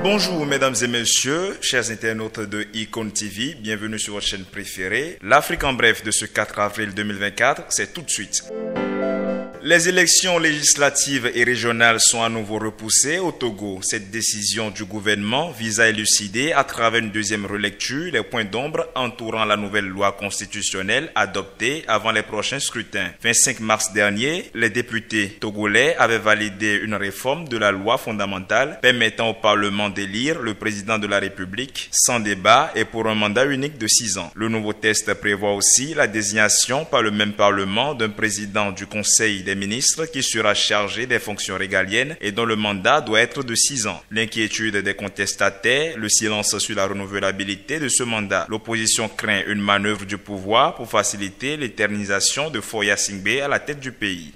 Bonjour mesdames et messieurs, chers internautes de Icon TV, bienvenue sur votre chaîne préférée. L'Afrique en bref de ce 4 avril 2024, c'est tout de suite. Les élections législatives et régionales sont à nouveau repoussées au Togo. Cette décision du gouvernement vise à élucider à travers une deuxième relecture les points d'ombre entourant la nouvelle loi constitutionnelle adoptée avant les prochains scrutins. 25 mars dernier, les députés togolais avaient validé une réforme de la loi fondamentale permettant au Parlement d'élire le président de la République sans débat et pour un mandat unique de 6 ans. Le nouveau texte prévoit aussi la désignation par le même Parlement d'un président du Conseil des ministres qui sera chargé des fonctions régaliennes et dont le mandat doit être de 6 ans. L'inquiétude des contestataires, le silence sur la renouvelabilité de ce mandat. L'opposition craint une manœuvre du pouvoir pour faciliter l'éternisation de Foya Singbe à la tête du pays.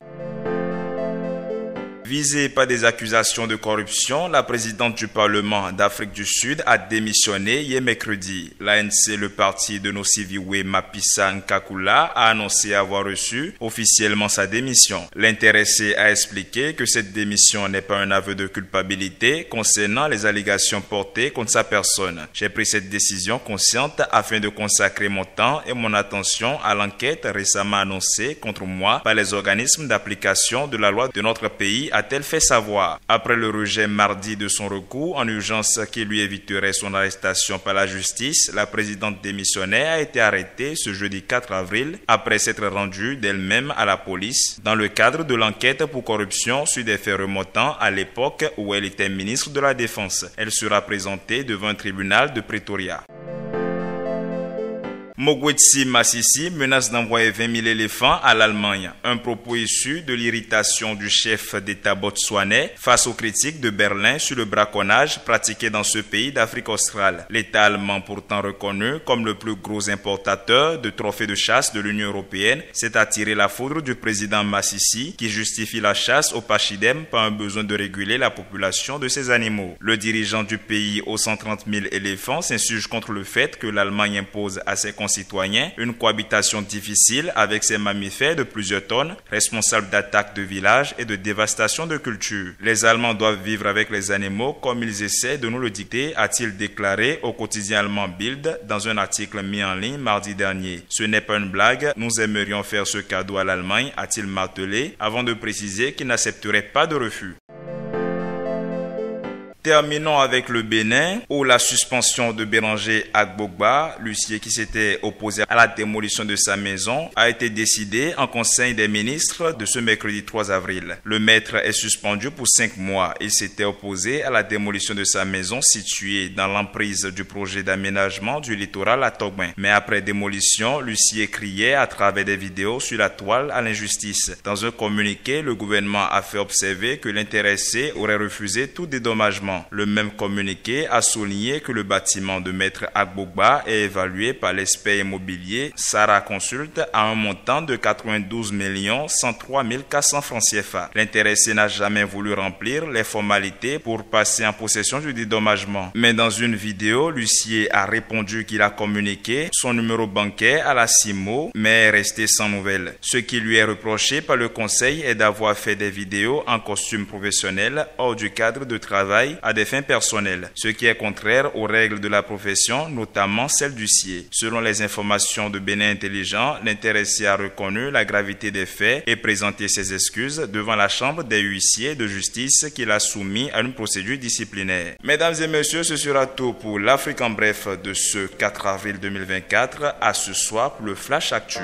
Visée par des accusations de corruption, la présidente du Parlement d'Afrique du Sud a démissionné hier mercredi. L'ANC, le parti de Nosiviwe Mapisa Nkakula, a annoncé avoir reçu officiellement sa démission. L'intéressé a expliqué que cette démission n'est pas un aveu de culpabilité concernant les allégations portées contre sa personne. J'ai pris cette décision consciente afin de consacrer mon temps et mon attention à l'enquête récemment annoncée contre moi par les organismes d'application de la loi de notre pays, a-t-elle fait savoir. Après le rejet mardi de son recours en urgence qui lui éviterait son arrestation par la justice, la présidente démissionnaire a été arrêtée ce jeudi 4 avril après s'être rendue d'elle-même à la police dans le cadre de l'enquête pour corruption sur des faits remontant à l'époque où elle était ministre de la Défense. Elle sera présentée devant un tribunal de Pretoria. Mogwetsi Masisi menace d'envoyer 20 000 éléphants à l'Allemagne. Un propos issu de l'irritation du chef d'État botswanais face aux critiques de Berlin sur le braconnage pratiqué dans ce pays d'Afrique australe. L'État allemand, pourtant reconnu comme le plus gros importateur de trophées de chasse de l'Union européenne, s'est attiré la foudre du président Masisi qui justifie la chasse au pachyderme par un besoin de réguler la population de ces animaux. Le dirigeant du pays aux 130 000 éléphants s'insurge contre le fait que l'Allemagne impose à ses concitoyens une cohabitation difficile avec ces mammifères de plusieurs tonnes, responsables d'attaques de villages et de dévastation de cultures. Les Allemands doivent vivre avec les animaux comme ils essaient de nous le dicter, a-t-il déclaré au quotidien allemand Bild dans un article mis en ligne mardi dernier. Ce n'est pas une blague, nous aimerions faire ce cadeau à l'Allemagne, a-t-il martelé, avant de préciser qu'il n'accepterait pas de refus. Terminons avec le Bénin, où la suspension de Béranger Agbogba, l'huissier qui s'était opposé à la démolition de sa maison, a été décidée en Conseil des ministres de ce mercredi 3 avril. Le maître est suspendu pour 5 mois. Il s'était opposé à la démolition de sa maison située dans l'emprise du projet d'aménagement du littoral à Togbin. Mais après démolition, l'huissier criait à travers des vidéos sur la toile à l'injustice. Dans un communiqué, le gouvernement a fait observer que l'intéressé aurait refusé tout dédommagement. Le même communiqué a souligné que le bâtiment de Maître Agbogba est évalué par l'expert immobilier Sarah Consult à un montant de 92 103 400 francs CFA. L'intéressé n'a jamais voulu remplir les formalités pour passer en possession du dédommagement. Mais dans une vidéo, l'huissier a répondu qu'il a communiqué son numéro bancaire à la CIMO, mais est resté sans nouvelles. Ce qui lui est reproché par le conseil est d'avoir fait des vidéos en costume professionnel hors du cadre de travail à des fins personnelles, ce qui est contraire aux règles de la profession, notamment celle d'huissier. Selon les informations de Bénin Intelligent, l'intéressé a reconnu la gravité des faits et présenté ses excuses devant la Chambre des huissiers de justice qui l'a soumis à une procédure disciplinaire. Mesdames et messieurs, ce sera tout pour l'Afrique en bref de ce 4 avril 2024. À ce soir pour le Flash Actu.